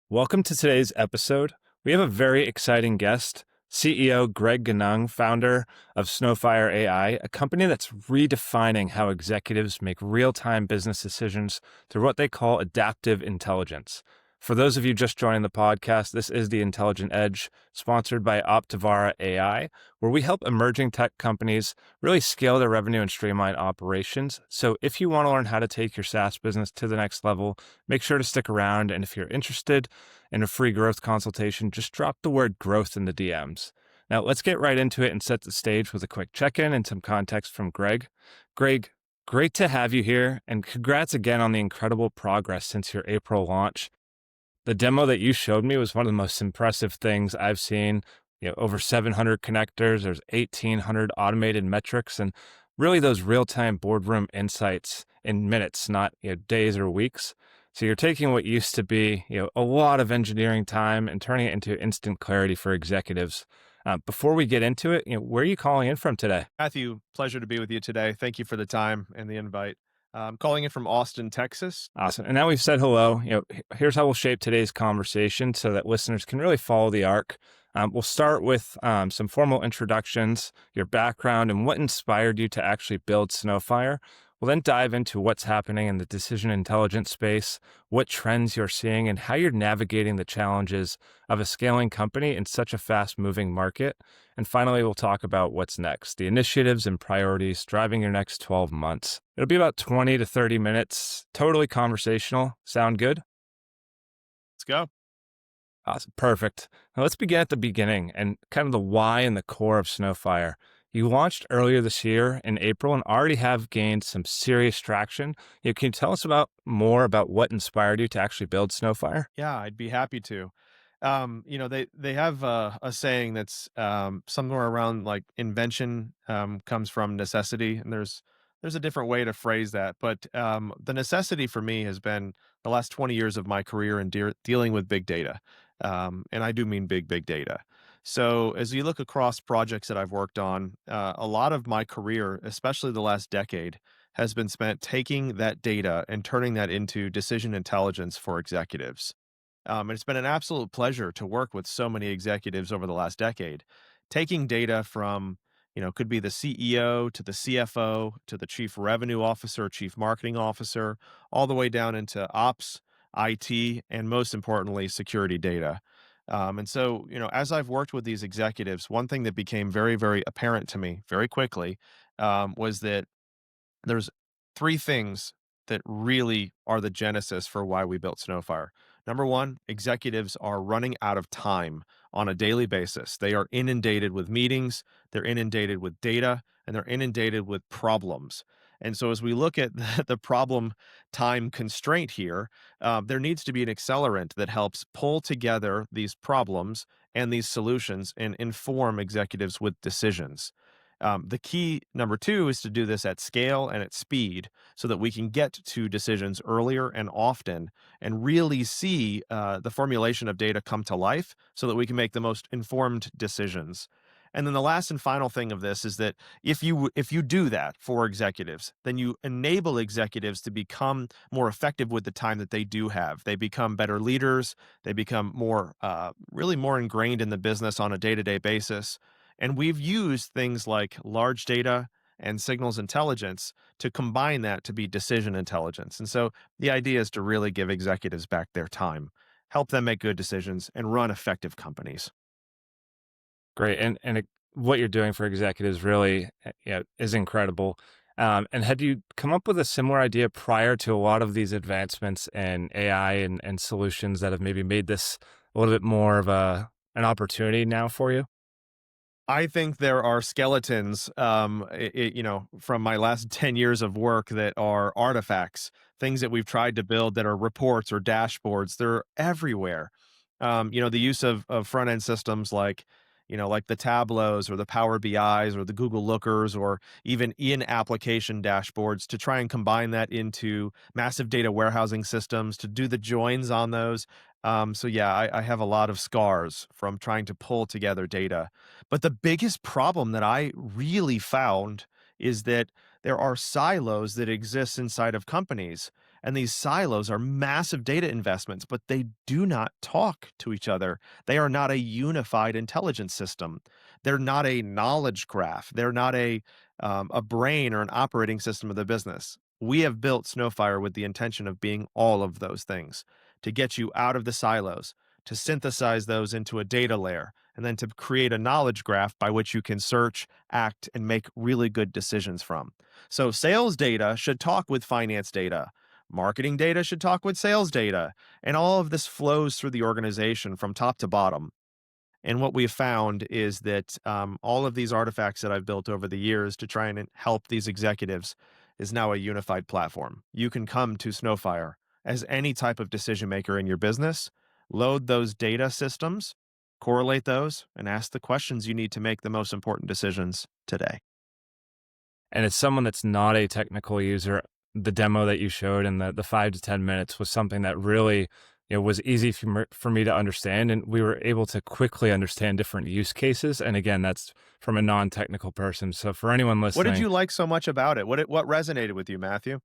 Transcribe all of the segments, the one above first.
Welcome to today's episode. We have a very exciting guest, CEO Greg Ganung, founder of Snowfire AI, a company that's redefining how executives make real-time business decisions through what they call adaptive intelligence. For those of you just joining the podcast, this is The Intelligent Edge, sponsored by Optivara AI, where we help emerging tech companies really scale their revenue and streamline operations. So if you want to learn how to take your SaaS business to the next level, make sure to stick around. And if you're interested in a free growth consultation, just drop the word growth in the DMs. Now, let's get right into it and set the stage with a quick check-in and some context from Greg. Greg, great to have you here, and congrats again on the incredible progress since your April launch. The demo that you showed me was one of the most impressive things I've seen. Over 700 connectors, there's 1,800 automated metrics, and really those real-time boardroom insights in minutes, not days or weeks. So you're taking what used to be a lot of engineering time and turning it into instant clarity for executives. Before we get into it, where are you calling in from today? Matthew, pleasure to be with you today. Thank you for the time and the invite. I'm calling in from Austin, Texas. Awesome. And now we've said hello. Here's how we'll shape today's conversation so that listeners can really follow the arc. We'll start with some formal introductions, your background, and what inspired you to actually build Snowfire. We'll then dive into what's happening in the decision intelligence space, what trends you're seeing, and how you're navigating the challenges of a scaling company in such a fast-moving market. And finally, we'll talk about what's next, the initiatives and priorities driving your next 12 months. It'll be about 20 to 30 minutes, totally conversational. Sound good? Let's go. Awesome. Perfect. Now let's begin at the beginning and kind of the why and the core of Snowfire. You launched earlier this year in April and already have gained some serious traction. Can you tell us more about what inspired you to actually build Snowfire? Yeah, I'd be happy to. They have a saying that's somewhere around like invention comes from necessity, and there's a different way to phrase that, but the necessity for me has been the last 20 years of my career in dealing with big data, and I do mean big data. So as you look across projects that I've worked on, a lot of my career, especially the last decade, has been spent taking that data and turning that into decision intelligence for executives. And it's been an absolute pleasure to work with so many executives over the last decade, taking data from, could be the CEO to the CFO to the chief revenue officer, chief marketing officer, all the way down into ops, IT, and most importantly, security data. And so, as I've worked with these executives, one thing that became very, very apparent to me very quickly was that there's three things that really are the genesis for why we built Snowfire. Number one, executives are running out of time on a daily basis. They are inundated with meetings, they're inundated with data, and they're inundated with problems. And so, as we look at the problem time constraint here, there needs to be an accelerant that helps pull together these problems and these solutions and inform executives with decisions. The key number two is to do this at scale and at speed so that we can get to decisions earlier and often and really see the formulation of data come to life so that we can make the most informed decisions. And then the last and final thing of this is that if you do that for executives, then you enable executives to become more effective with the time that they do have. They become better leaders. They become more really more ingrained in the business on a day-to-day basis. And we've used things like large data and signals intelligence to combine that to be decision intelligence. And so the idea is to really give executives back their time, help them make good decisions, and run effective companies. Great. What you're doing for executives really is incredible. And had you come up with a similar idea prior to a lot of these advancements in AI and solutions that have maybe made this a little bit more of an opportunity now for you? I think there are skeletons, from my last 10 years of work that are artifacts, things that we've tried to build that are reports or dashboards. They're everywhere. The use of front end systems like the Tableaus or the Power BIs or the Google Lookers or even in application dashboards to try and combine that into massive data warehousing systems to do the joins on those. So yeah, I have a lot of scars from trying to pull together data. But the biggest problem that I really found is that there are silos that exist inside of companies. And these silos are massive data investments, but they do not talk to each other. They are not a unified intelligence system. They're not a knowledge graph. They're not a brain or an operating system of the business. We have built Snowfire with the intention of being all of those things to get you out of the silos, to synthesize those into a data layer, and then to create a knowledge graph by which you can search, act, and make really good decisions from. So, sales data should talk with finance data. Marketing data should talk with sales data. And all of this flows through the organization from top to bottom. And what we've found is that all of these artifacts that I've built over the years to try and help these executives is now a unified platform. You can come to Snowfire as any type of decision maker in your business, load those data systems, correlate those, and ask the questions you need to make the most important decisions today. And as someone that's not a technical user, the demo that you showed and the 5 to 10 minutes was something that really, was easy for me to understand. And we were able to quickly understand different use cases. And again, that's from a non-technical person. So for anyone What did listening, you like so much about it? What resonated with you, Matthew?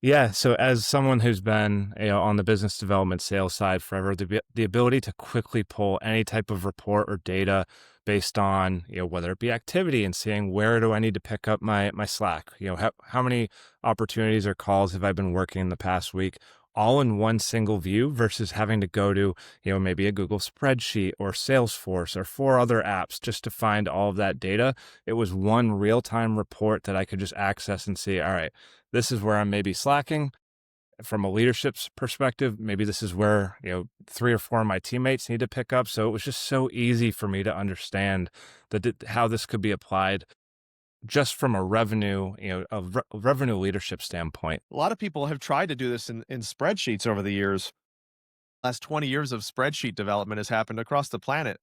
yeah. So as someone who's been, on the business development sales side forever, the ability to quickly pull any type of report or data based on, whether it be activity and seeing where do I need to pick up my slack, how many opportunities or calls have I been working in the past week, all in one single view versus having to go to, maybe a Google spreadsheet or Salesforce or 4 other apps just to find all of that data. It was one real-time report that I could just access and see, all right, this is where I'm maybe slacking from a leadership's perspective. Maybe this is where, 3 or 4 of my teammates need to pick up. So it was just so easy for me to understand how this could be applied just from a revenue leadership standpoint. A lot of people have tried to do this in spreadsheets over the years. Last 20 years of spreadsheet development has happened across the planet.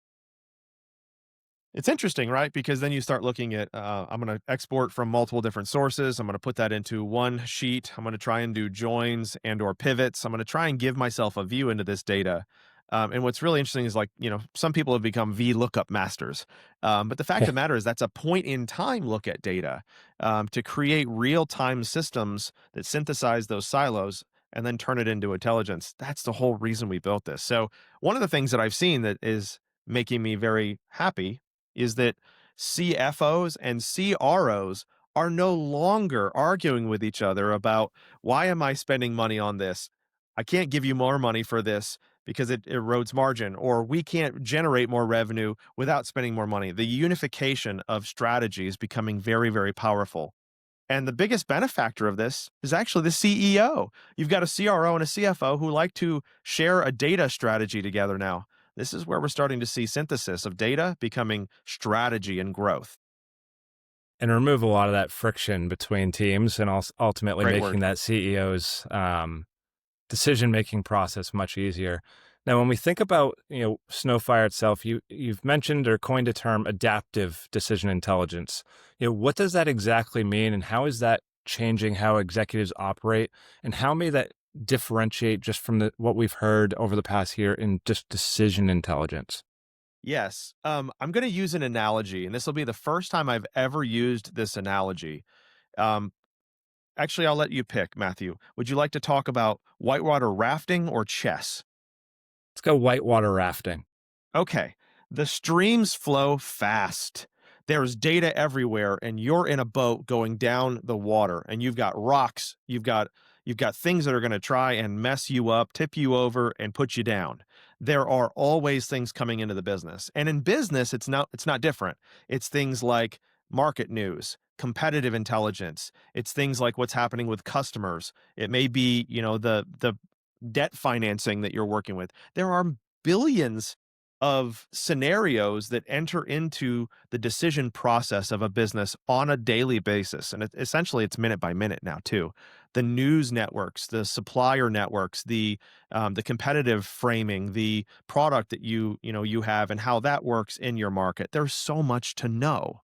It's interesting, right? Because then you start looking at, I'm going to export from multiple different sources. I'm going to put that into one sheet. I'm going to try and do joins and or pivots. I'm going to try and give myself a view into this data. And what's really interesting is some people have become VLOOKUP masters. But the fact of the matter is that's a point in time look at data to create real time systems that synthesize those silos and then turn it into intelligence. That's the whole reason we built this. So one of the things that I've seen that is making me very happy is that CFOs and CROs are no longer arguing with each other about why am I spending money on this? I can't give you more money for this because it erodes margin, or we can't generate more revenue without spending more money. The unification of strategy is becoming very, very powerful. And the biggest benefactor of this is actually the CEO. You've got a CRO and a CFO who like to share a data strategy together now. This is where we're starting to see synthesis of data becoming strategy and growth. And remove a lot of that friction between teams and ultimately Great making word. that CEO's decision-making process much easier. Now, when we think about, Snowfire itself, you've mentioned or coined a term adaptive decision intelligence. What does that exactly mean, and how is that changing how executives operate, and how may that differentiate just from what we've heard over the past year in just decision intelligence? Yes. I'm going to use an analogy, and this will be the first time I've ever used this analogy. Um, Actually, I'll let you pick, Matthew. Would you like to talk about whitewater rafting or chess? Let's go whitewater rafting. Okay. The streams flow fast. There's data everywhere, and you're in a boat going down the water, and you've got rocks, you've got things that are going to try and mess you up, tip you over, and put you down. There are always things coming into the business. And in business, it's not different. It's things like market news, competitive intelligence. It's things like what's happening with customers. It may be, the debt financing that you're working with. There are billions of scenarios that enter into the decision process of a business on a daily basis. And essentially, it's minute by minute now, too. The news networks, the supplier networks, the competitive framing, the product that you have and how that works in your market. There's so much to know.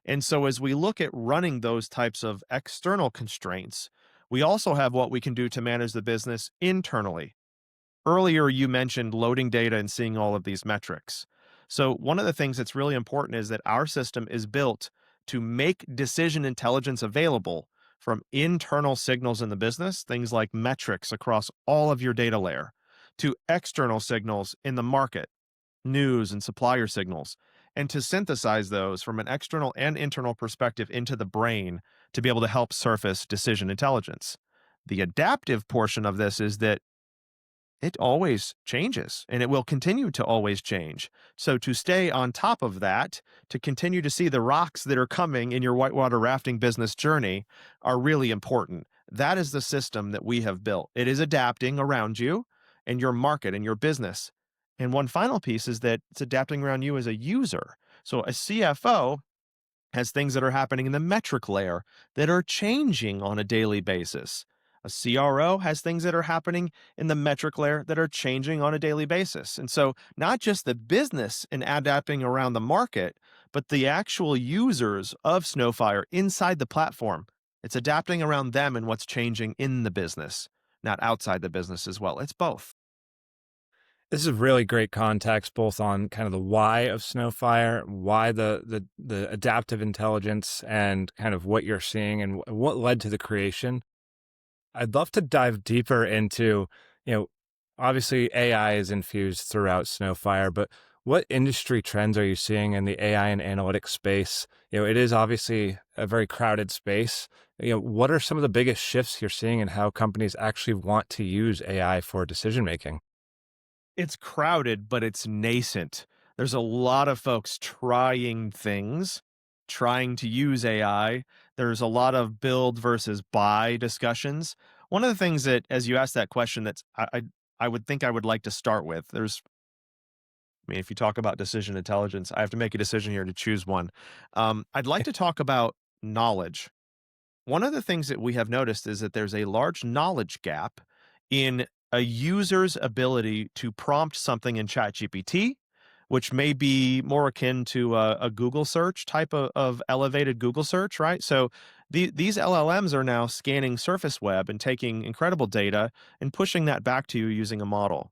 And so as we look at running those types of external constraints, we also have what we can do to manage the business internally. Earlier, you mentioned loading data and seeing all of these metrics. So one of the things that's really important is that our system is built to make decision intelligence available from internal signals in the business, things like metrics across all of your data layer, to external signals in the market, news and supplier signals, and to synthesize those from an external and internal perspective into the brain to be able to help surface decision intelligence. The adaptive portion of this is that it always changes and it will continue to always change. So, to stay on top of that, to continue to see the rocks that are coming in your whitewater rafting business journey are really important. That is the system that we have built. It is adapting around you and your market and your business. And one final piece is that it's adapting around you as a user. So, a CFO has things that are happening in the metric layer that are changing on a daily basis. A CRO has things that are happening in the metric layer that are changing on a daily basis. And so, not just the business and adapting around the market, but the actual users of Snowfire inside the platform. It's adapting around them and what's changing in the business, not outside the business as well. It's both. This is really great context, both on kind of the why of Snowfire, why the adaptive intelligence, and kind of what you're seeing and what led to the creation. I'd love to dive deeper into, you know, obviously AI is infused throughout Snowfire, but what industry trends are you seeing in the AI and analytics space? It is obviously a very crowded space. What are some of the biggest shifts you're seeing in how companies actually want to use AI for decision making? It's crowded, but it's nascent. There's a lot of folks trying things, trying to use AI. There's a lot of build versus buy discussions. One of the things that, as you asked that question, I would think I would like to start with. I mean, if you talk about decision intelligence, I have to make a decision here to choose one. I'd like to talk about knowledge. One of the things that we have noticed is that there's a large knowledge gap in a user's ability to prompt something in ChatGPT, which may be more akin to a Google search type of elevated Google search, right? So these LLMs are now scanning surface web and taking incredible data and pushing that back to you using a model.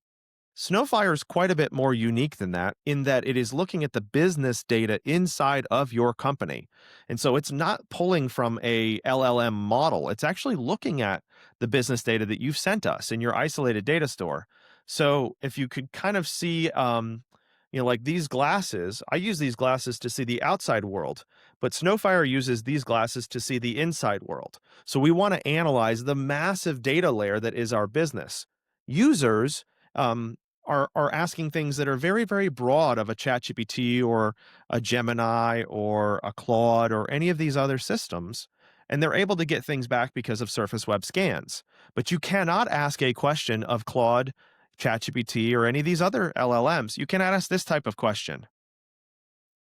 Snowfire is quite a bit more unique than that in that it is looking at the business data inside of your company. And so it's not pulling from a LLM model. It's actually looking at the business data that you've sent us in your isolated data store. So if you could kind of see, like these glasses, I use these glasses to see the outside world, but Snowfire uses these glasses to see the inside world. So we want to analyze the massive data layer that is our business. Users, um, are asking things that are very, very broad of a ChatGPT or a Gemini or a Claude or any of these other systems, and they're able to get things back because of surface web scans. But you cannot ask a question of Claude, ChatGPT, or any of these other LLMs. You cannot ask this type of question.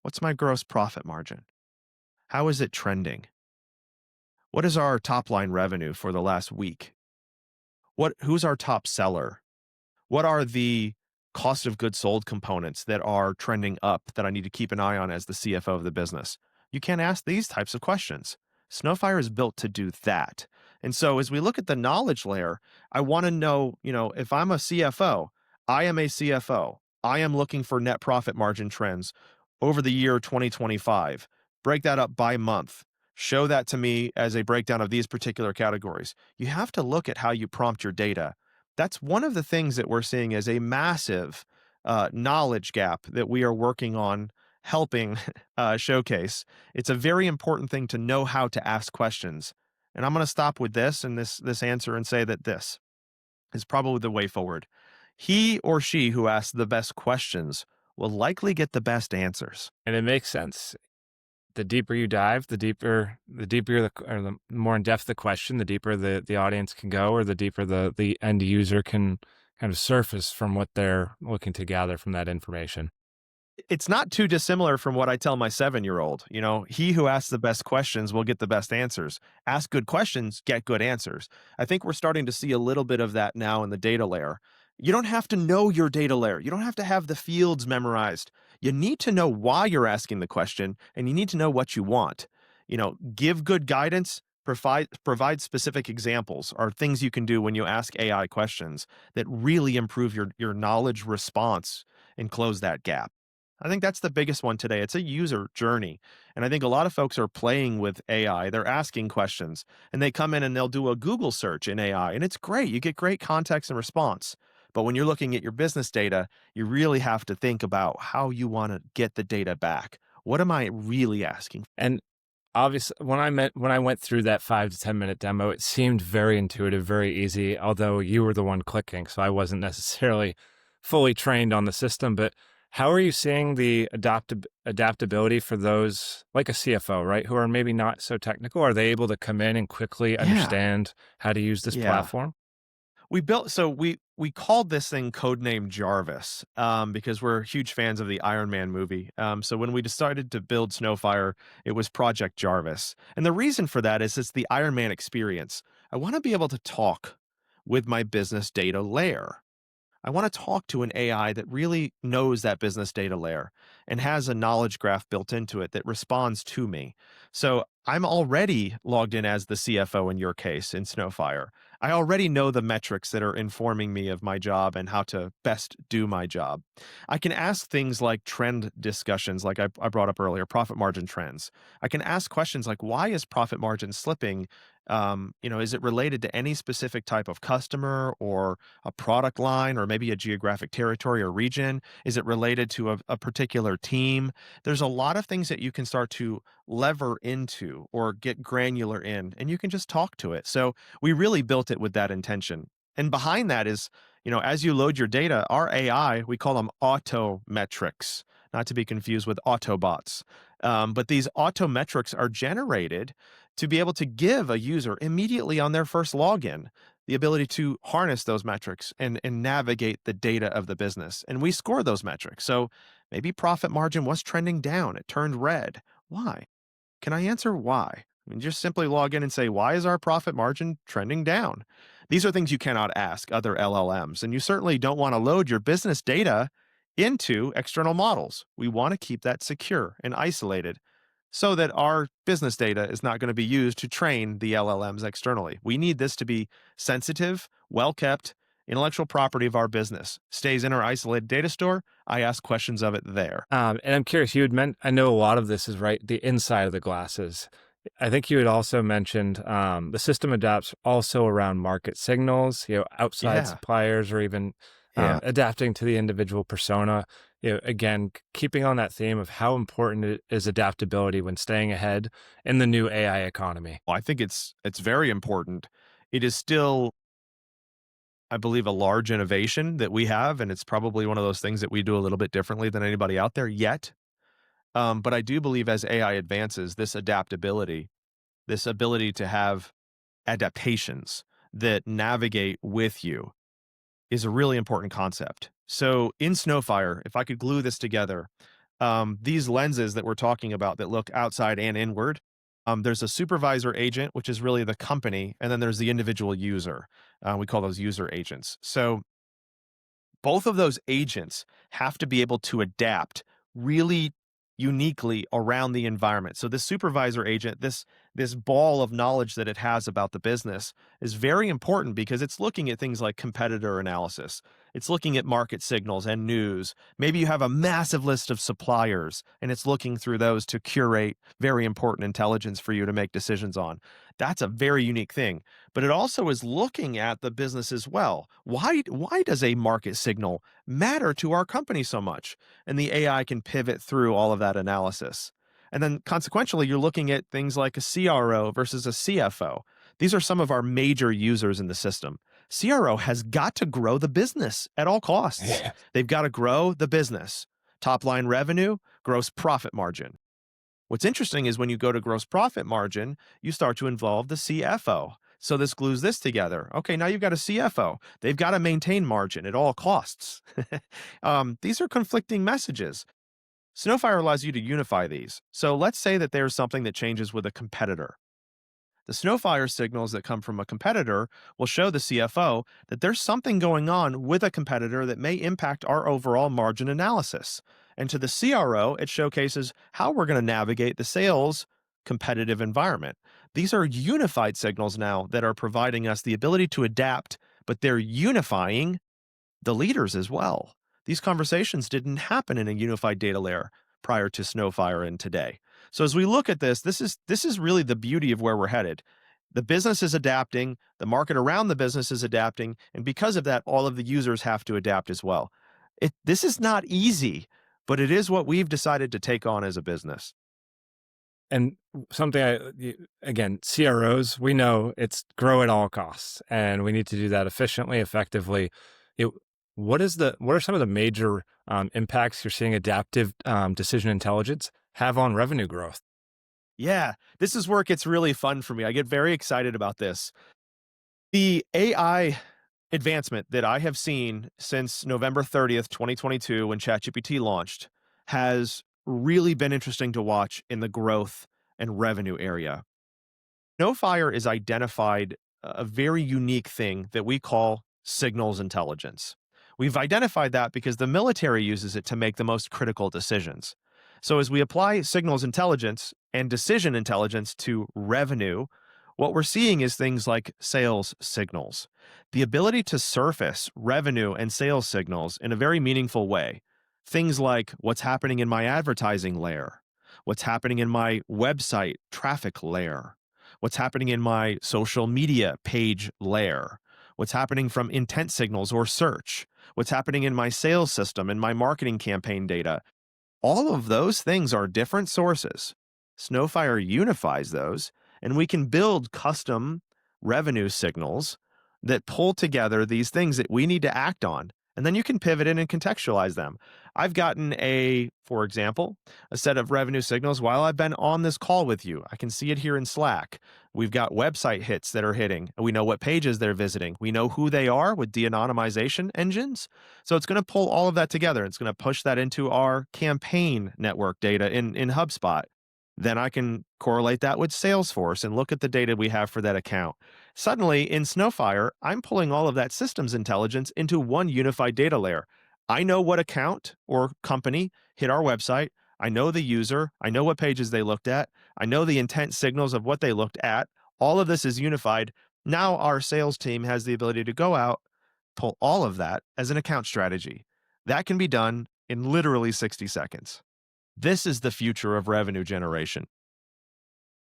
What's my gross profit margin? How is it trending? What is our top line revenue for the last week? Who's our top seller? What are the cost of goods sold components that are trending up that I need to keep an eye on as the CFO of the business? You can't ask these types of questions. Snowfire is built to do that. And so as we look at the knowledge layer, I want to know, if I'm a CFO, I am a CFO. I am looking for net profit margin trends over the year 2025. Break that up by month. Show that to me as a breakdown of these particular categories. You have to look at how you prompt your data. That's one of the things that we're seeing as a massive knowledge gap that we are working on helping showcase. It's a very important thing to know how to ask questions. And I'm going to stop with this and this answer and say that this is probably the way forward. He or she who asks the best questions will likely get the best answers. And it makes sense. The deeper you dive, or the more in depth the question, the deeper the audience can go, or the deeper the end user can kind of surface from what they're looking to gather from that information. It's not too dissimilar from what I tell my 7-year-old. He who asks the best questions will get the best answers. Ask good questions, get good answers. I think we're starting to see a little bit of that now in the data layer. You don't have to know your data layer. You don't have to have the fields memorized. You need to know why you're asking the question, and you need to know what you want. Give good guidance, provide specific examples or things you can do when you ask AI questions that really improve your knowledge response and close that gap. I think that's the biggest one today. It's a user journey. And I think a lot of folks are playing with AI. They're asking questions and they come in and they'll do a Google search in AI. And it's great. You get great context and response. But when you're looking at your business data, you really have to think about how you want to get the data back. What am I really asking? And obviously, when I went through that 5 to 10 minute demo, it seemed very intuitive, very easy. Although you were the one clicking, so I wasn't necessarily fully trained on the system. But how are you seeing the adaptability for those like a CFO, right, who are maybe not so technical? Are they able to come in and quickly Yeah. understand how to use this Yeah. platform? We called this thing codename Jarvis, because we're huge fans of the Iron Man movie. So when we decided to build Snowfire, it was Project Jarvis. And the reason for that is it's the Iron Man experience. I want to be able to talk with my business data layer. I want to talk to an AI that really knows that business data layer and has a knowledge graph built into it that responds to me. So I'm already logged in as the CFO in your case in Snowfire. I already know the metrics that are informing me of my job and how to best do my job. I can ask things like trend discussions, like I brought up earlier, profit margin trends. I can ask questions like, why is profit margin slipping? Is it related to any specific type of customer or a product line or maybe a geographic territory or region? Is it related to a particular team? There's a lot of things that you can start to lever into or get granular in, and you can just talk to it. So we really built it with that intention. And behind that is, as you load your data, our AI, we call them auto metrics, not to be confused with Autobots. But these auto metrics are generated to be able to give a user immediately on their first login the ability to harness those metrics and navigate the data of the business. And we score those metrics. So maybe profit margin was trending down, it turned red. Why? Can I answer why? I mean, just simply log in and say, why is our profit margin trending down? These are things you cannot ask other LLMs. And you certainly don't want to load your business data into external models. We want to keep that secure and isolated so that our business data is not going to be used to train the LLMs externally. We need this to be sensitive, well kept, intellectual property of our business. Stays in our isolated data store. I ask questions of it there. And I'm curious, you had meant, I know a lot of this is right, the inside of the glasses. I think you had also mentioned the system adapts also around market signals, outside Yeah. suppliers, or even Yeah. adapting to the individual persona. Again, keeping on that theme of how important it is adaptability when staying ahead in the new AI economy. Well, I think it's very important. It is still, I believe, a large innovation that we have, and it's probably one of those things that we do a little bit differently than anybody out there yet. But I do believe as AI advances, this adaptability, this ability to have adaptations that navigate with you is a really important concept. So in Snowfire, if I could glue this together, these lenses that we're talking about that look outside and inward, there's a supervisor agent, which is really the company, and then there's the individual user. We call those user agents. So both of those agents have to be able to adapt really uniquely around the environment. So this supervisor agent, this ball of knowledge that it has about the business is very important because it's looking at things like competitor analysis. It's looking at market signals and news. Maybe you have a massive list of suppliers and it's looking through those to curate very important intelligence for you to make decisions on. That's a very unique thing. But it also is looking at the business as well. Why does a market signal matter to our company so much? And the AI can pivot through all of that analysis. And then consequentially, you're looking at things like a CRO versus a CFO. These are some of our major users in the system. CRO has got to grow the business at all costs. Yeah. They've got to grow the business. Top line revenue, gross profit margin. What's interesting is when you go to gross profit margin, you start to involve the CFO. So this glues this together. Okay, now you've got a CFO. They've got to maintain margin at all costs. These are conflicting messages. Snowfire allows you to unify these. So let's say that there's something that changes with a competitor. The Snowfire signals that come from a competitor will show the CFO that there's something going on with a competitor that may impact our overall margin analysis. And to the CRO, it showcases how we're going to navigate the sales competitive environment. These are unified signals now that are providing us the ability to adapt, but they're unifying the leaders as well. These conversations didn't happen in a unified data layer prior to Snowfire and today. So as we look at this is really the beauty of where we're headed. The business is adapting, the market around the business is adapting, and because of that, all of the users have to adapt as well. This is not easy, but it is what we've decided to take on as a business. And again, CROs, we know it's grow at all costs, and we need to do that efficiently, effectively. It, what are some of the major impacts you're seeing adaptive decision intelligence have on revenue growth? Yeah, this is where it gets really fun for me. I get very excited about this. The AI advancement that I have seen since November 30th, 2022, when ChatGPT launched, has really been interesting to watch in the growth and revenue area. Snowfire is identified a very unique thing that we call signals intelligence. We've identified that because the military uses it to make the most critical decisions. So, as we apply signals intelligence and decision intelligence to revenue, what we're seeing is things like sales signals, the ability to surface revenue and sales signals in a very meaningful way. Things like what's happening in my advertising layer, what's happening in my website traffic layer, what's happening in my social media page layer, what's happening from intent signals or search, what's happening in my sales system and my marketing campaign data. All of those things are different sources. Snowfire unifies those, and we can build custom revenue signals that pull together these things that we need to act on. And then you can pivot in and contextualize them. I've gotten for example, a set of revenue signals while I've been on this call with you. I can see it here in Slack. We've got website hits that are hitting. We know what pages they're visiting. We know who they are with de-anonymization engines. So it's going to pull all of that together. It's going to push that into our campaign network data in HubSpot. Then I can correlate that with Salesforce and look at the data we have for that account. Suddenly, in Snowfire, I'm pulling all of that systems intelligence into one unified data layer. I know what account or company hit our website. I know the user. I know what pages they looked at. I know the intent signals of what they looked at. All of this is unified. Now our sales team has the ability to go out, pull all of that as an account strategy. That can be done in literally 60 seconds. This is the future of revenue generation.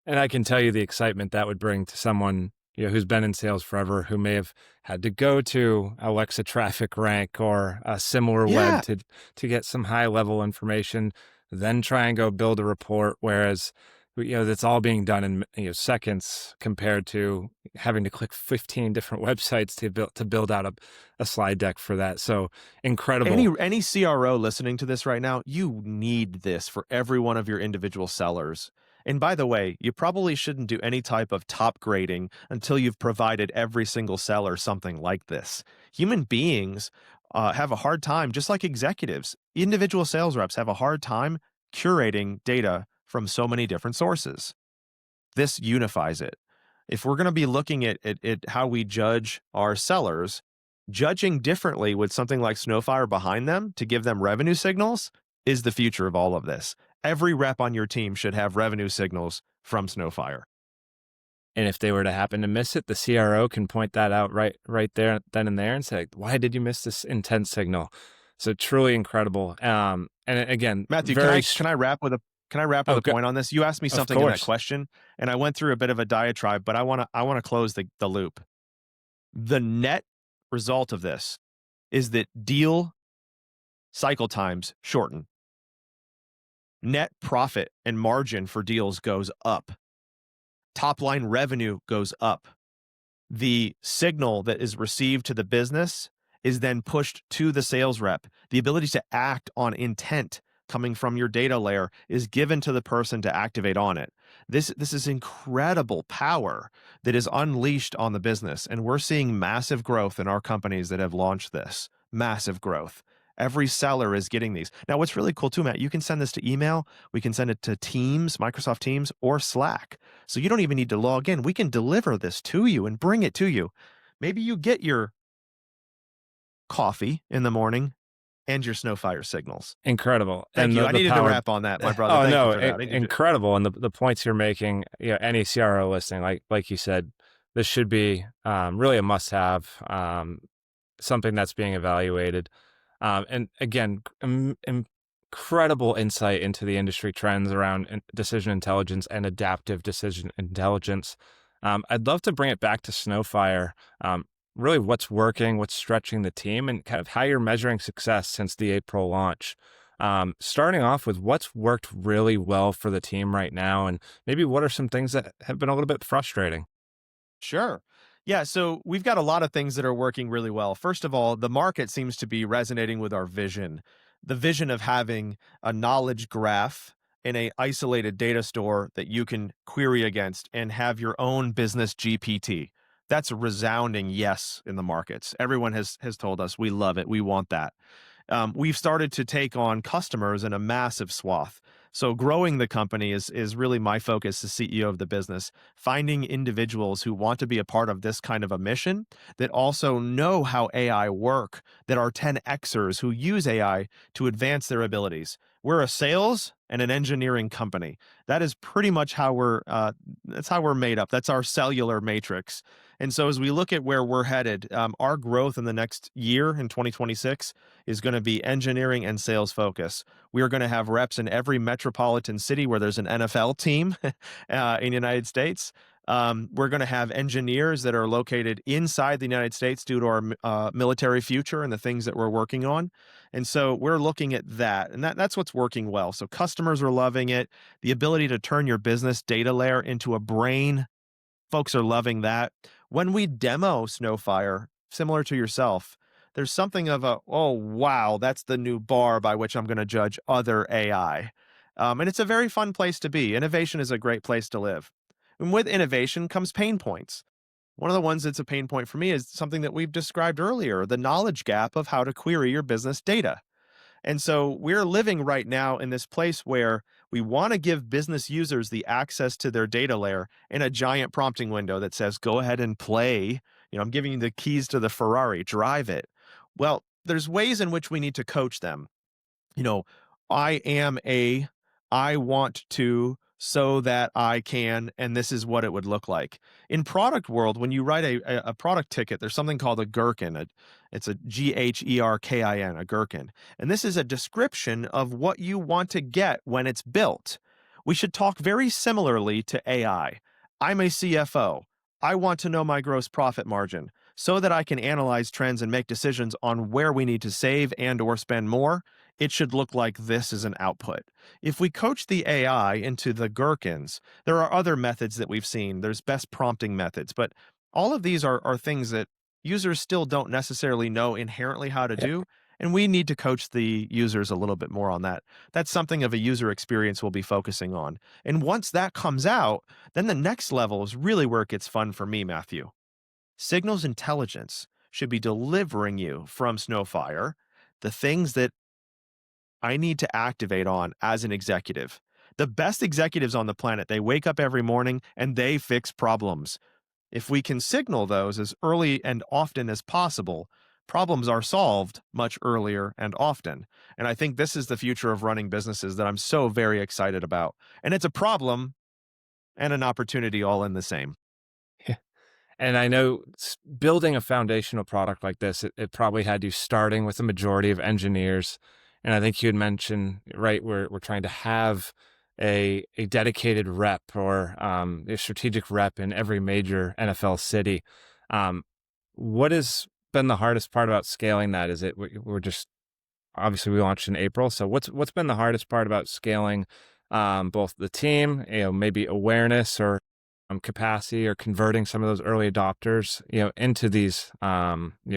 And I can tell you the excitement that would bring to someone who's been in sales forever, who may have had to go to Alexa Traffic Rank or a similar web to get some high level information, then try and go build a report. Whereas, that's all being done in seconds compared to having to click 15 different websites to build out a slide deck for that. So incredible. Any CRO listening to this right now, you need this for every one of your individual sellers. And by the way, you probably shouldn't do any type of top grading until you've provided every single seller something like this. Human beings have a hard time, just like executives. Individual sales reps have a hard time curating data from so many different sources. This unifies it. If we're going to be looking at how we judge our sellers, judging differently with something like Snowfire behind them to give them revenue signals is the future of all of this. Every rep on your team should have revenue signals from Snowfire. And if they were to happen to miss it, the CRO can point that out right there, then and there, and say, "Why did you miss this intent signal?" So truly incredible. And again, Matthew, can I wrap with a point on this? You asked me something in that question, and I went through a bit of a diatribe, but I want to close the loop. The net result of this is that deal cycle times shorten. Net profit and margin for deals goes up. Top line revenue goes up. The signal that is received to the business is then pushed to the sales rep. The ability to act on intent coming from your data layer is given to the person to activate on it. This is incredible power that is unleashed on the business, and we're seeing massive growth in our companies that have launched this. Massive growth. Every seller is getting these. Now, what's really cool too, Matt, you can send this to email. We can send it to Teams, Microsoft Teams, or Slack. So you don't even need to log in. We can deliver this to you and bring it to you. Maybe you get your coffee in the morning and your Snowfire signals. Incredible. Thank you. I needed to wrap on that, my brother. Oh, Thank you for that. Incredible. And the points you're making, any CRO listening, like you said, this should be really a must-have, something that's being evaluated. And again, incredible insight into the industry trends around decision intelligence and adaptive decision intelligence. I'd love to bring it back to Snowfire. Really, what's working, what's stretching the team, and kind of how you're measuring success since the April launch. Starting off with what's worked really well for the team right now, and maybe what are some things that have been a little bit frustrating? Sure. Yeah, so we've got a lot of things that are working really well. First of all, the market seems to be resonating with our vision. The vision of having a knowledge graph in a isolated data store that you can query against and have your own business GPT. That's a resounding yes in the markets. Everyone has told us we love it. We want that. We've started to take on customers in a massive swath. So growing the company is really my focus as CEO of the business. Finding individuals who want to be a part of this kind of a mission that also know how AI work, that are 10Xers who use AI to advance their abilities. We're a sales and an engineering company. That is pretty much how that's how we're made up. That's our cellular matrix. And so as we look at where we're headed, our growth in the next year in 2026 is going to be engineering and sales focus. We are going to have reps in every metropolitan city where there's an NFL team in the United States. We're going to have engineers that are located inside the United States due to our military future and the things that we're working on. And so we're looking at that, and that's what's working well. So customers are loving it. The ability to turn your business data layer into a brain, folks are loving that. When we demo Snowfire, similar to yourself, there's something of a, oh, wow, that's the new bar by which I'm going to judge other AI. And it's a very fun place to be. Innovation is a great place to live. And with innovation comes pain points. One of the ones that's a pain point for me is something that we've described earlier, the knowledge gap of how to query your business data. And so we're living right now in this place where we want to give business users the access to their data layer in a giant prompting window that says, go ahead and play. I'm giving you the keys to the Ferrari, drive it. Well, there's ways in which we need to coach them. You know, I am a, I want to, so that I can, and this is what it would look like. In product world, when you write a product ticket, there's something called a gherkin. It's a GHERKIN, a gherkin. And this is a description of what you want to get when it's built. We should talk very similarly to AI. I'm a CFO. I want to know my gross profit margin so that I can analyze trends and make decisions on where we need to save and or spend more. It should look like this as an output. If we coach the AI into the gherkins, there are other methods that we've seen. There's best prompting methods, but all of these are things that users still don't necessarily know inherently how to do. And we need to coach the users a little bit more on that. That's something of a user experience we'll be focusing on. And once that comes out, then the next level is really where it gets fun for me, Matthew. Signals intelligence should be delivering you from Snowfire the things that I need to activate on as an executive. The best executives on the planet, they wake up every morning and they fix problems. If we can signal those as early and often as possible, problems are solved much earlier and often. And I think this is the future of running businesses that I'm so very excited about. And it's a problem and an opportunity all in the same. And I know building a foundational product like this, it probably had you starting with a majority of engineers. And I think you had mentioned, right, we're trying to have a dedicated rep or a strategic rep in every major NFL city. Um, what has been the hardest part about scaling that? Is it we're just obviously we launched in April, so what's been the hardest part about scaling both the team, maybe awareness or capacity, or converting some of those early adopters, into these,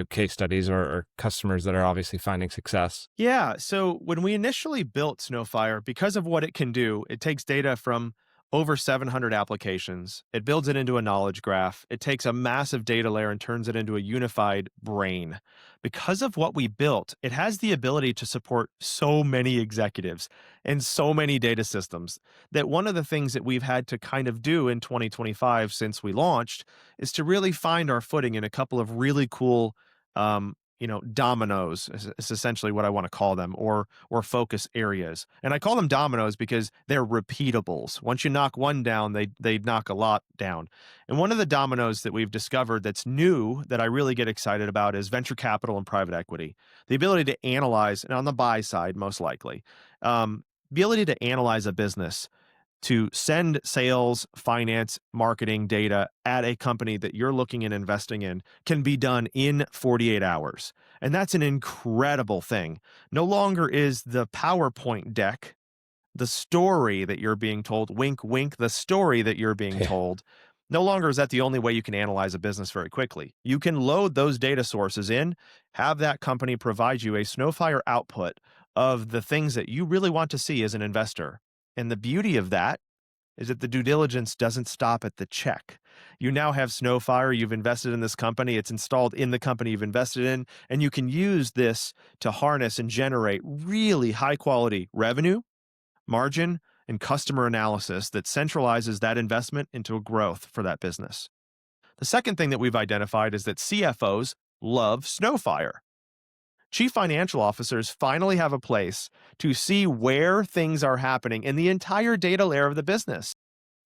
case studies or customers that are obviously finding success? Yeah. So when we initially built Snowfire, because of what it can do, it takes data from over 700 applications. It builds it into a knowledge graph. It takes a massive data layer and turns it into a unified brain. Because of what we built, it has the ability to support so many executives and so many data systems that one of the things that we've had to kind of do in 2025 since we launched is to really find our footing in a couple of really cool dominoes is essentially what I want to call them, or focus areas. And I call them dominoes because they're repeatables. Once you knock one down, they knock a lot down. And one of the dominoes that we've discovered that's new that I really get excited about is venture capital and private equity. The ability to analyze, and on the buy side, most likely, ability to analyze a business to send sales, finance, marketing data at a company that you're looking and investing in can be done in 48 hours. And that's an incredible thing. No longer is the PowerPoint deck the story that you're being told, wink, wink, the story that you're being Yeah. told. No longer is that the only way you can analyze a business very quickly. You can load those data sources in, have that company provide you a Snowfire output of the things that you really want to see as an investor. And the beauty of that is that the due diligence doesn't stop at the check. You now have Snowfire, you've invested in this company, it's installed in the company you've invested in, and you can use this to harness and generate really high quality revenue, margin, and customer analysis that centralizes that investment into a growth for that business. The second thing that we've identified is that CFOs love Snowfire. Chief financial officers finally have a place to see where things are happening in the entire data layer of the business.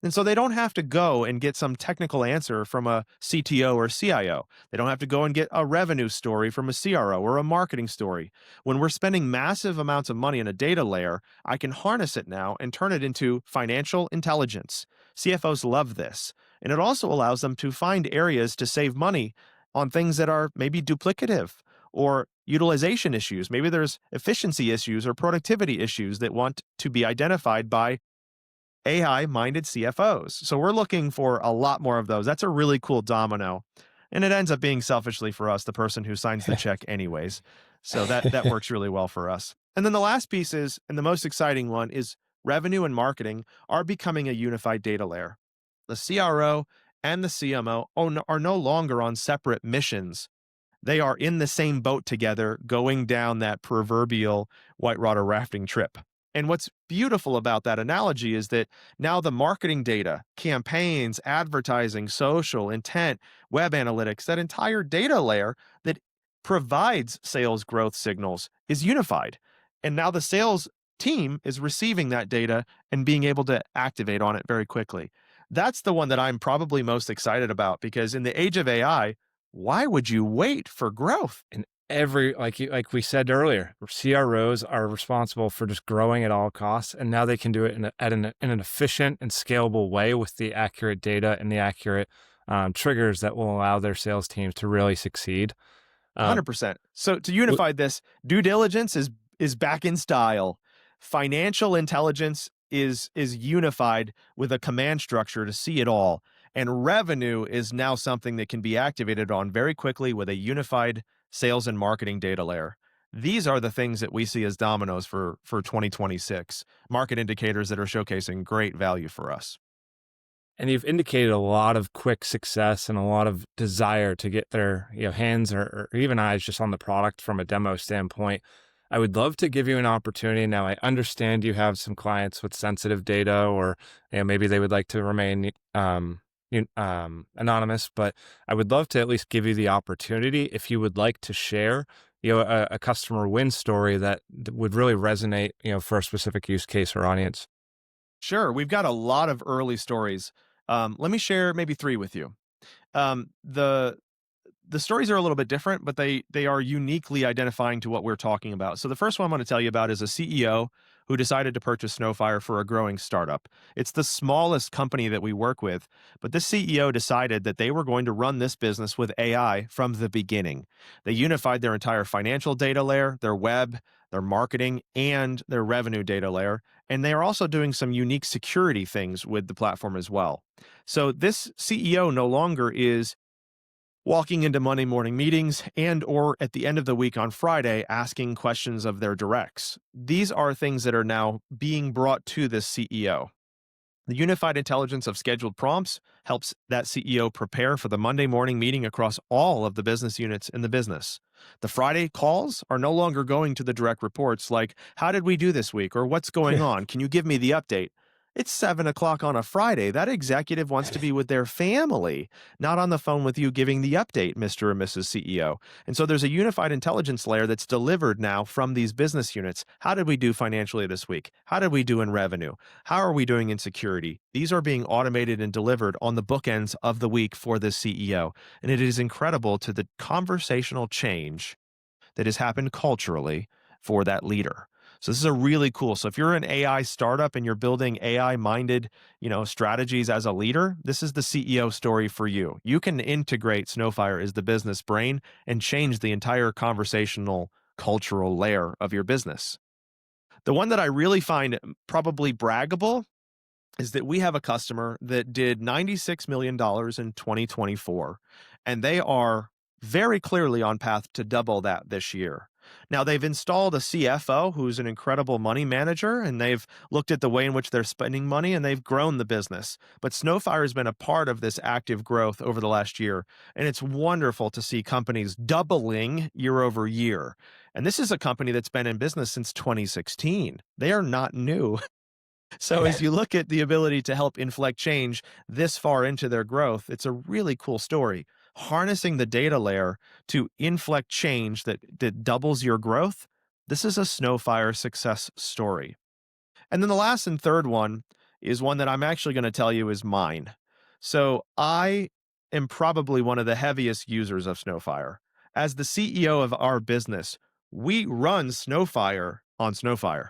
And so they don't have to go and get some technical answer from a CTO or CIO. They don't have to go and get a revenue story from a CRO or a marketing story. When we're spending massive amounts of money in a data layer, I can harness it now and turn it into financial intelligence. CFOs love this. And it also allows them to find areas to save money on things that are maybe duplicative or utilization issues. Maybe there's efficiency issues or productivity issues that want to be identified by AI-minded CFOs. So we're looking for a lot more of those. That's a really cool domino. And it ends up being selfishly for us, the person who signs the check anyways. So that works really well for us. And then the last piece is, and the most exciting one, is revenue and marketing are becoming a unified data layer. The CRO and the CMO are no longer on separate missions. They are in the same boat together, going down that proverbial whitewater rafting trip. And what's beautiful about that analogy is that now the marketing data, campaigns, advertising, social, intent, web analytics, that entire data layer that provides sales growth signals is unified. And now the sales team is receiving that data and being able to activate on it very quickly. That's the one that I'm probably most excited about because in the age of AI, why would you wait for growth? And like we said earlier, CROs are responsible for just growing at all costs, and now they can do it in an efficient and scalable way with the accurate data and the accurate triggers that will allow their sales teams to really succeed. 100%. So to unify this, due diligence is back in style. Financial intelligence is unified with a command structure to see it all. And revenue is now something that can be activated on very quickly with a unified sales and marketing data layer. These are the things that we see as dominoes for 2026, market indicators that are showcasing great value for us. And you've indicated a lot of quick success and a lot of desire to get their hands or even eyes just on the product from a demo standpoint. I would love to give you an opportunity. Now, I understand you have some clients with sensitive data, or maybe they would like to remain anonymous, but I would love to at least give you the opportunity if you would like to share a customer win story that would really resonate for a specific use case or audience. Sure, we've got a lot of early stories. Let me share maybe three with you. The stories are a little bit different, but they are uniquely identifying to what we're talking about. So the first one I'm going to tell you about is a CEO who decided to purchase Snowfire for a growing startup. It's the smallest company that we work with, but this CEO decided that they were going to run this business with AI from the beginning. They unified their entire financial data layer, their web, their marketing, and their revenue data layer, and they are also doing some unique security things with the platform as well. So this CEO no longer is walking into Monday morning meetings and or at the end of the week on Friday asking questions of their directs. These are things that are now being brought to this CEO. The unified intelligence of scheduled prompts helps that CEO prepare for the Monday morning meeting across all of the business units in the business. The Friday calls are no longer going to the direct reports like, how did we do this week? Or what's going on? Can you give me the update? It's 7 o'clock on a Friday. That executive wants to be with their family, not on the phone with you giving the update, Mr. or Mrs. CEO. And so there's a unified intelligence layer that's delivered now from these business units. How did we do financially this week? How did we do in revenue? How are we doing in security? These are being automated and delivered on the bookends of the week for the CEO. And it is incredible to the conversational change that has happened culturally for that leader. So this is a really cool. So if you're an AI startup and you're building AI minded, strategies as a leader, this is the CEO story for you. You can integrate Snowfire as the business brain and change the entire conversational cultural layer of your business. The one that I really find probably braggable is that we have a customer that did $96 million in 2024, and they are very clearly on path to double that this year. Now, they've installed a CFO who's an incredible money manager, and they've looked at the way in which they're spending money, and they've grown the business. But Snowfire has been a part of this active growth over the last year, and it's wonderful to see companies doubling year over year. And this is a company that's been in business since 2016. They are not new. So as you look at the ability to help inflect change this far into their growth, it's a really cool story. Harnessing the data layer to inflect change that doubles your growth. This is a Snowfire success story. And then the last and third one is one that I'm actually going to tell you is mine. So I am probably one of the heaviest users of Snowfire. As the CEO of our business, we run Snowfire on Snowfire.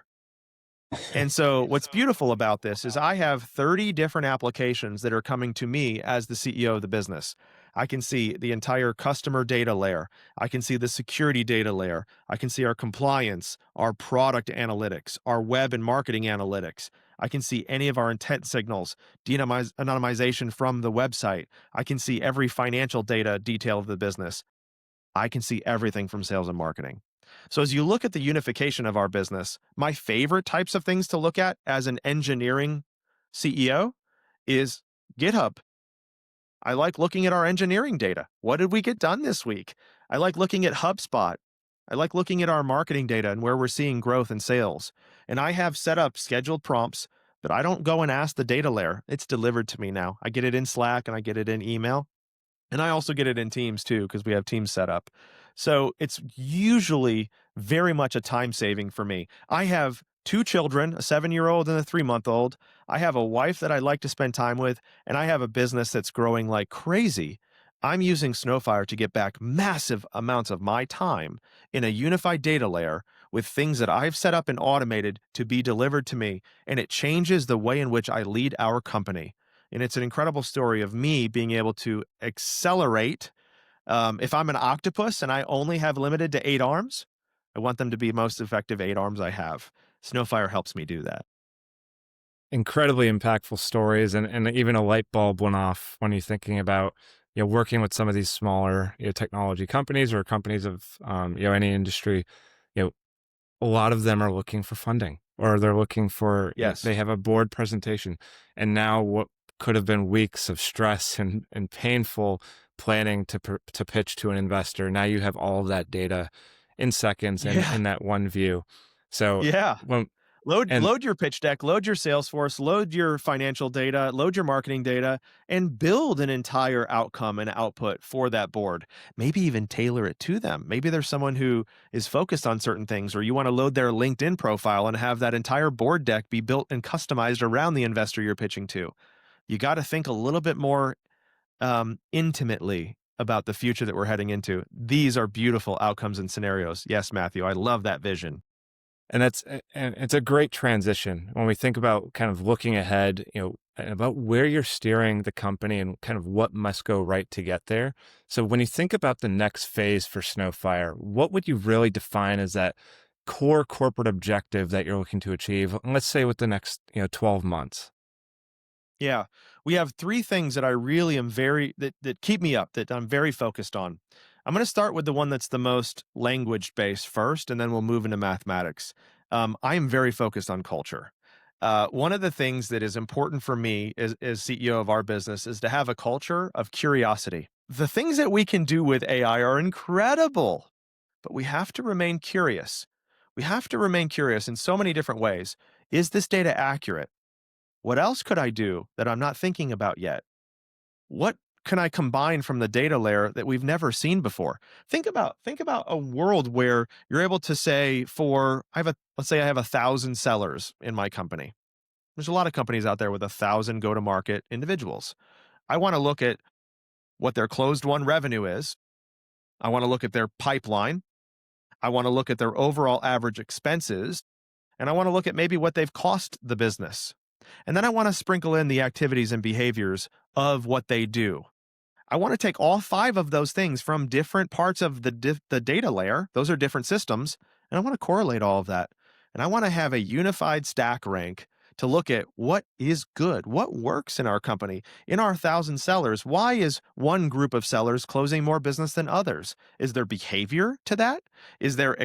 And so what's beautiful about this is I have 30 different applications that are coming to me as the CEO of the business. I can see the entire customer data layer. I can see the security data layer. I can see our compliance, our product analytics, our web and marketing analytics. I can see any of our intent signals, anonymization from the website. I can see every financial data detail of the business. I can see everything from sales and marketing. So as you look at the unification of our business, my favorite types of things to look at as an engineering CEO is GitHub. I like looking at our engineering data. What did we get done this week? I like looking at HubSpot. I like looking at our marketing data and where we're seeing growth in sales. And I have set up scheduled prompts, but I don't go and ask the data layer. It's delivered to me now. I get it in Slack and I get it in email. And I also get it in Teams too, because we have Teams set up. So it's usually very much a time saving for me. I have two children, a 7-year-old and a 3-month-old. I have a wife that I like to spend time with, and I have a business that's growing like crazy. I'm using Snowfire to get back massive amounts of my time in a unified data layer with things that I've set up and automated to be delivered to me, and it changes the way in which I lead our company. And it's an incredible story of me being able to accelerate. If I'm an octopus and I only have limited to 8 arms, I want them to be most effective 8 arms I have. Snowfire helps me do that. Incredibly impactful stories, and even a light bulb went off when you're thinking about working with some of these smaller technology companies or companies of any industry. You know, a lot of them are looking for funding, or they're looking for Yes. they have a board presentation, and now what could have been weeks of stress and painful planning to pitch to an investor. Now you have all of that data in seconds and Yeah. in that one view. So Yeah. when Load and load your pitch deck, load your Salesforce, load your financial data, load your marketing data, and build an entire outcome and output for that board. Maybe even tailor it to them. Maybe there's someone who is focused on certain things, or you want to load their LinkedIn profile and have that entire board deck be built and customized around the investor you're pitching to. You got to think a little bit more intimately about the future that we're heading into. These are beautiful outcomes and scenarios. Yes, Matthew, I love that vision. and it's a great transition when we think about kind of looking ahead, and about where you're steering the company and kind of what must go right to get there. So when you think about the next phase for Snowfire, what would you really define as that core corporate objective that you're looking to achieve, let's say with the next, 12 months? Yeah. We have three things that I really am that keep me up, that I'm very focused on. I'm going to start with the one that's the most language based first, and then we'll move into mathematics. I am very focused on culture. One of the things that is important for me as CEO of our business is to have a culture of curiosity. The things that we can do with AI are incredible, but we have to remain curious. We have to remain curious in so many different ways. Is this data accurate? What else could I do that I'm not thinking about yet? What can I combine from the data layer that we've never seen before? Think about a world where you're able to say for I have a let's say I have 1,000 sellers in my company. There's a lot of companies out there with 1,000 go-to-market individuals. I want to look at what their closed won revenue is. I want to look at their pipeline. I want to look at their overall average expenses, and I want to look at maybe what they've cost the business. And then I want to sprinkle in the activities and behaviors of what they do. I want to take all five of those things from different parts of the data layer. Those are different systems. And I want to correlate all of that. And I want to have a unified stack rank to look at what is good, what works in our company, in our 1,000 sellers. Why is one group of sellers closing more business than others? Is there behavior to that? Is there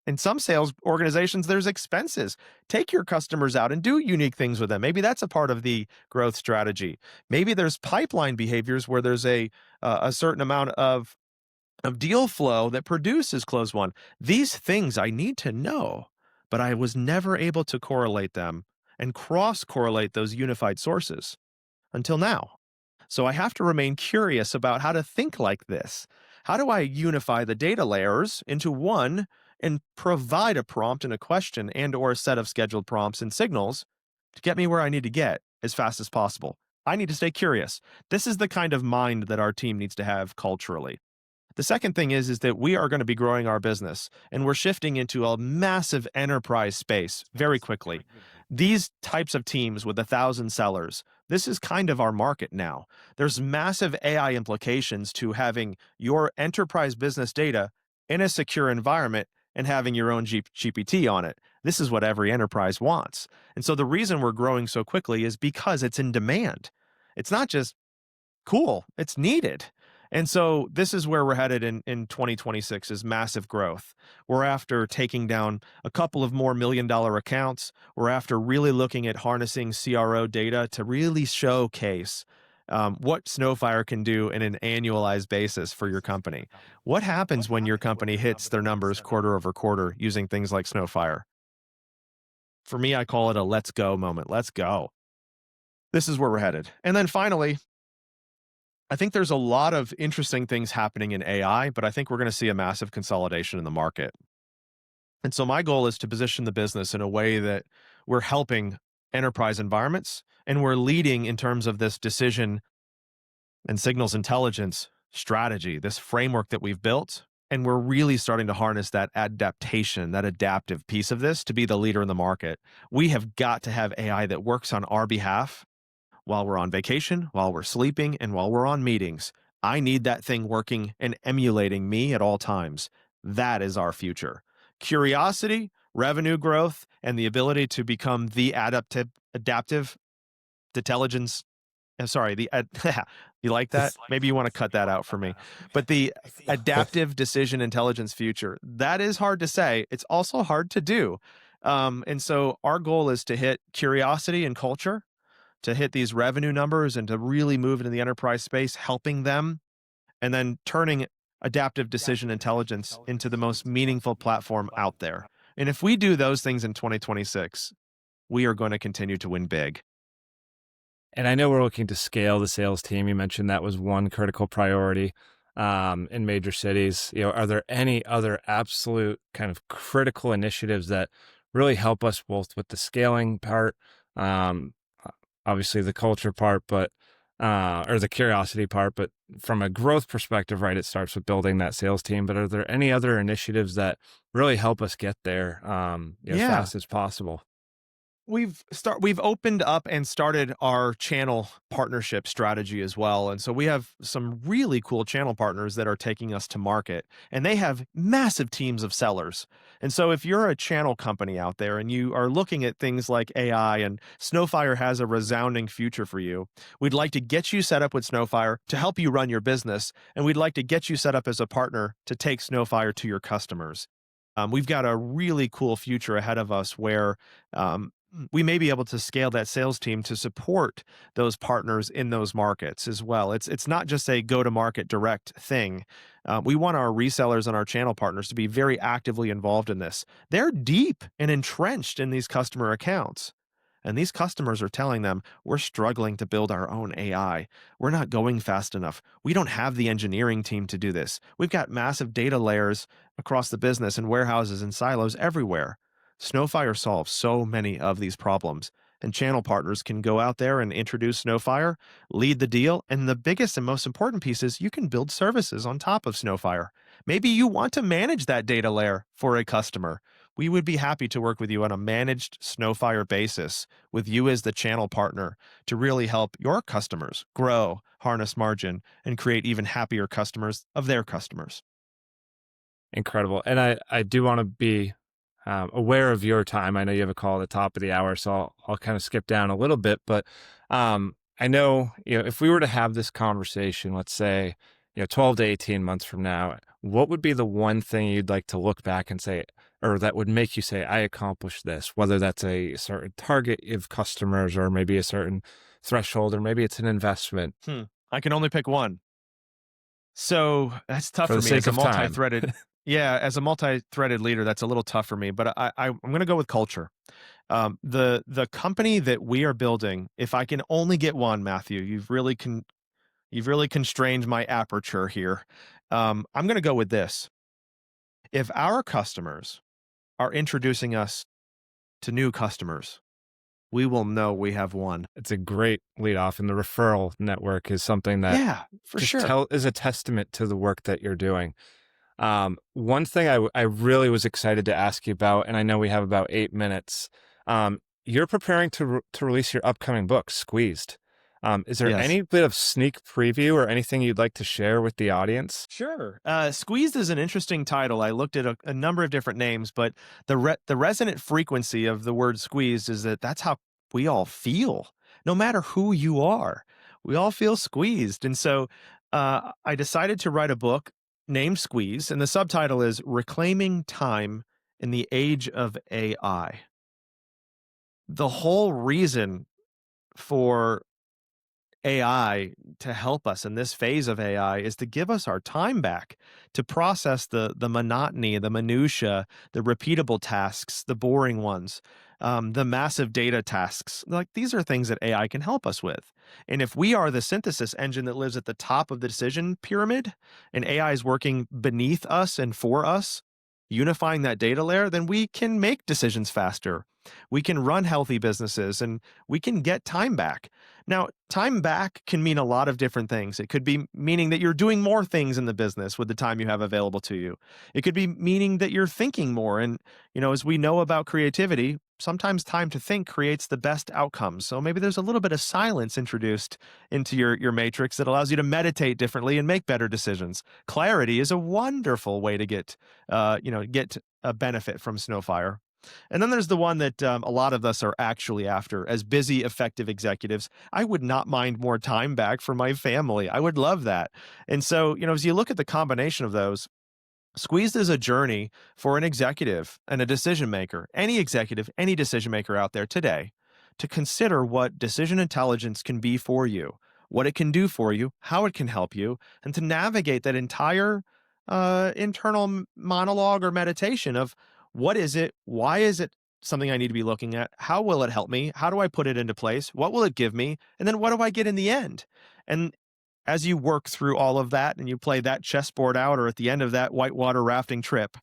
in some sales organizations, there's expenses. Take your customers out and do unique things with them. Maybe that's a part of the growth strategy. Maybe there's pipeline behaviors where there's a certain amount of deal flow that produces close one. These things I need to know, but I was never able to correlate them and cross correlate those unified sources until now. So I have to remain curious about how to think like this. How do I unify the data layers into one and provide a prompt and a question and or a set of scheduled prompts and signals to get me where I need to get as fast as possible? I need to stay curious. This is the kind of mind that our team needs to have culturally. The second thing is that we are going to be growing our business and we're shifting into a massive enterprise space very quickly. These types of teams with 1,000 sellers, this is kind of our market now. There's massive AI implications to having your enterprise business data in a secure environment and having your own GPT on it. This is what every enterprise wants. And so the reason we're growing so quickly is because it's in demand. It's not just cool, it's needed. And so this is where we're headed in 2026 is massive growth. We're after taking down a couple of more $1 million accounts. We're after really looking at harnessing CRO data to really showcase what Snowfire can do in an annualized basis for your company. What happens when your company hits their numbers quarter over quarter using things like Snowfire? For me, I call it a let's go moment. Let's go. This is where we're headed. And then finally, I think there's a lot of interesting things happening in AI, but I think we're going to see a massive consolidation in the market. And so my goal is to position the business in a way that we're helping enterprise environments and we're leading in terms of this decision and signals intelligence strategy, this framework that we've built. And we're really starting to harness that adaptation, that adaptive piece of this to be the leader in the market. We have got to have AI that works on our behalf while we're on vacation, while we're sleeping, and while we're on meetings. I need that thing working and emulating me at all times. That is our future. Curiosity, revenue growth, and the ability to become the adaptive intelligence. Sorry, you like that? Maybe you want to cut that out for me. But the adaptive decision intelligence future, that is hard to say. It's also hard to do. And so our goal is to hit curiosity and culture, to hit these revenue numbers and to really move into the enterprise space, helping them, and then turning adaptive decision intelligence into the most meaningful platform out there. And if we do those things in 2026, we are going to continue to win big. And I know we're looking to scale the sales team. You mentioned that was one critical priority in major cities. Are there any other absolute kind of critical initiatives that really help us both with the scaling part, obviously the culture part, but or the curiosity part, but from a growth perspective, right, it starts with building that sales team. But are there any other initiatives that really help us get there as fast as possible? We've opened up and started our channel partnership strategy as well. And so we have some really cool channel partners that are taking us to market, and they have massive teams of sellers. And so if you're a channel company out there and you are looking at things like AI and Snowfire has a resounding future for you, we'd like to get you set up with Snowfire to help you run your business. And we'd like to get you set up as a partner to take Snowfire to your customers. We've got a really cool future ahead of us where we may be able to scale that sales team to support those partners in those markets as well. It's not just a go-to-market direct thing. We want our resellers and our channel partners to be very actively involved in this. They're deep and entrenched in these customer accounts. And these customers are telling them, we're struggling to build our own AI. We're not going fast enough. We don't have the engineering team to do this. We've got massive data layers across the business and warehouses and silos everywhere. Snowfire solves so many of these problems. And channel partners can go out there and introduce Snowfire, lead the deal. And the biggest and most important piece is you can build services on top of Snowfire. Maybe you want to manage that data layer for a customer. We would be happy to work with you on a managed Snowfire basis with you as the channel partner to really help your customers grow, harness margin, and create even happier customers of their customers. Incredible. And I do want to be aware of your time. I know you have a call at the top of the hour, so I'll kind of skip down a little bit. But I know, if we were to have this conversation, let's say, 12 to 18 months from now, what would be the one thing you'd like to look back and say, or that would make you say, I accomplished this, whether that's a certain target of customers or maybe a certain threshold, or maybe it's an investment I can only pick one. So that's tough for for the me as sake a of time. multi-threaded. Yeah, as a multi-threaded leader, that's a little tough for me. But I'm going to go with culture. The company that we are building, if I can only get one, Matthew, you've really constrained my aperture here. I'm going to go with this. If our customers are introducing us to new customers, we will know we have won. It's a great lead off, and the referral network is something that Yeah, for just sure. is a testament to the work that you're doing. One thing I really was excited to ask you about, and I know we have about 8 minutes. You're preparing to release your upcoming book, Squeezed. Is there Yes. any bit of sneak preview or anything you'd like to share with the audience? Sure. Squeezed is an interesting title. I looked at a number of different names, but the resonant frequency of the word squeezed is that that's how we all feel, no matter who you are. We all feel squeezed. And so I decided to write a book named Squeeze, and the subtitle is Reclaiming Time in the Age of AI. The whole reason for AI to help us in this phase of AI is to give us our time back to process the monotony, the minutia, the repeatable tasks, the boring ones, the massive data tasks. Like these are things that AI can help us with. And if we are the synthesis engine that lives at the top of the decision pyramid, and AI is working beneath us and for us, unifying that data layer, then we can make decisions faster. We can run healthy businesses and we can get time back. Now, time back can mean a lot of different things. It could be meaning that you're doing more things in the business with the time you have available to you. It could be meaning that you're thinking more. And, as we know about creativity, sometimes time to think creates the best outcomes. So maybe there's a little bit of silence introduced into your matrix that allows you to meditate differently and make better decisions. Clarity is a wonderful way to get a benefit from Snowfire. And then there's the one that a lot of us are actually after. As busy, effective executives, I would not mind more time back for my family. I would love that. And so, as you look at the combination of those, Squeezed is a journey for an executive and a decision maker, any executive, any decision maker out there today, to consider what decision intelligence can be for you, what it can do for you, how it can help you, and to navigate that entire internal monologue or meditation of what is it, why is it something I need to be looking at, how will it help me, how do I put it into place, what will it give me, and then what do I get in the end? And as you work through all of that and you play that chessboard out or at the end of that whitewater rafting trip,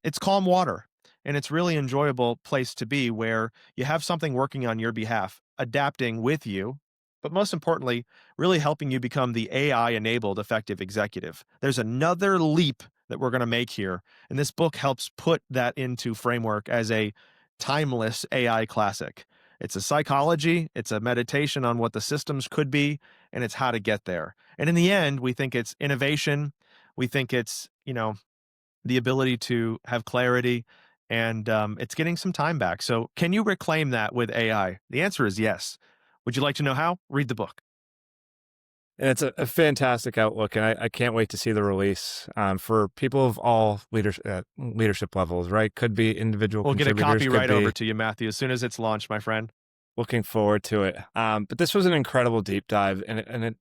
it's calm water. And it's really enjoyable place to be where you have something working on your behalf, adapting with you, but most importantly, really helping you become the AI enabled effective executive. There's another leap that we're going to make here. And this book helps put that into framework as a timeless AI classic. It's a psychology, it's a meditation on what the systems could be, and it's how to get there. And in the end, we think it's innovation. We think it's, the ability to have clarity, and it's getting some time back. So can you reclaim that with AI? The answer is yes. Would you like to know how? Read the book. And it's a fantastic outlook, and I can't wait to see the release for people of all leadership levels, right? Could be individual We'll get a contributors, copy could right be over to you, Matthew, as soon as it's launched, my friend. looking forward to it. But this was an incredible deep dive and a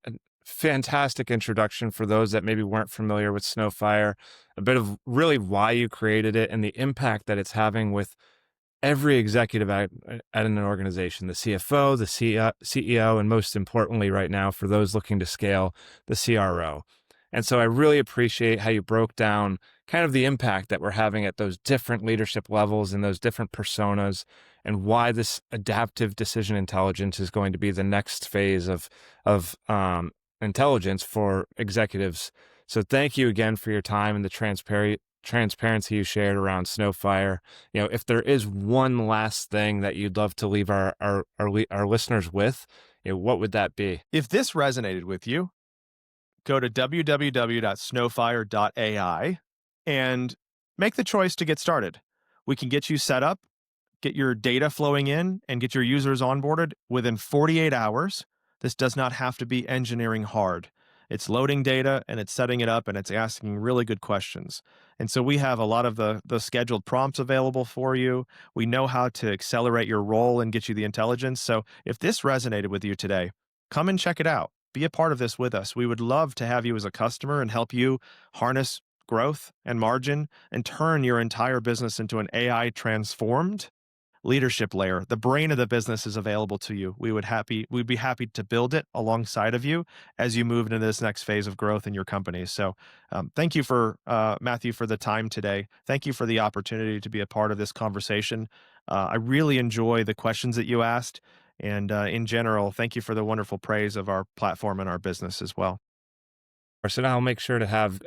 fantastic introduction for those that maybe weren't familiar with Snowfire, a bit of really why you created it and the impact that it's having with every executive at an organization, the CFO, the CEO, and most importantly right now for those looking to scale, the CRO. And so I really appreciate how you broke down kind of the impact that we're having at those different leadership levels and those different personas, and why this adaptive decision intelligence is going to be the next phase of intelligence for executives. So thank you again for your time and the transparency you shared around Snowfire. If there is one last thing that you'd love to leave our listeners with, what would that be? If this resonated with you, go to www.snowfire.ai and make the choice to get started. We can get you set up, get your data flowing in, and get your users onboarded within 48 hours. This does not have to be engineering hard. It's loading data and it's setting it up and it's asking really good questions. And so we have a lot of the scheduled prompts available for you. We know how to accelerate your role and get you the intelligence. So if this resonated with you today, come and check it out. Be a part of this with us. We would love to have you as a customer and help you harness growth and margin and turn your entire business into an AI transformed leadership layer. The brain of the business is available to you. We'd be happy to build it alongside of you as you move into this next phase of growth in your company. So thank you for Matthew for the time today. Thank you for the opportunity to be a part of this conversation. I really enjoy the questions that you asked. And in general, thank you for the wonderful praise of our platform and our business as well. So now I'll make sure to have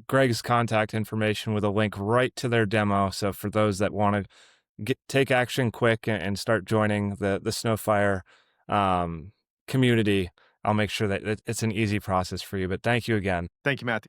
Greg's contact information with a link right to their demo. So for those that want to take action quick and start joining the Snowfire community, I'll make sure that it's an easy process for you. But thank you again. Thank you, Matthew.